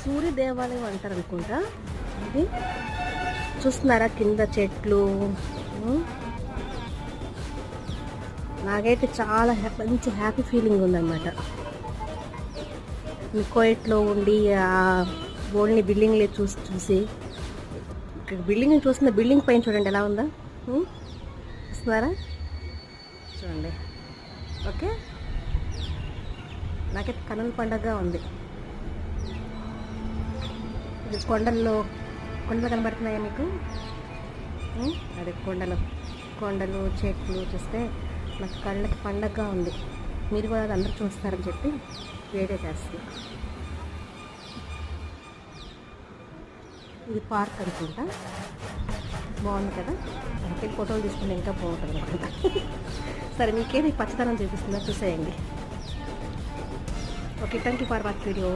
సూర్య దేవాలయం అంటారు అనుకుంటా. ఇది చూస్తున్నారా కింద చెట్లు. నాకైతే చాలా మంచి హ్యాపీ ఫీలింగ్ ఉందన్నమాట. కోయట్లో ఉండి ఆ బోల్డ్ని బిల్డింగ్లే చూసి ఇక్కడ బిల్డింగ్ చూస్తున్న బిల్డింగ్ పైన చూడండి ఎలా ఉందా. చూస్తున్నారా చూడండి. ఓకే, నాకైతే కనుల పండగగా ఉంది. ఇది కొండలు కనబడుతున్నాయా మీకు? అదే కొండలు చెట్లు చూస్తే నాకు కళ్ళకి పండగగా ఉంది. మీరు కూడా అది అందరూ చూస్తారని చెప్పి వీడియో చేస్తున్నా. ఇది పార్క్ అనుకుంటా. బాగుంది కదా, అంటే ఫోటోలు తీసుకుంటే ఇంకా బాగుంటుంది అనుకుంటా. సరే, మీకేది పచ్చదనం చూపిస్తుందో చూసేయండి. Okay, thank you for watch video.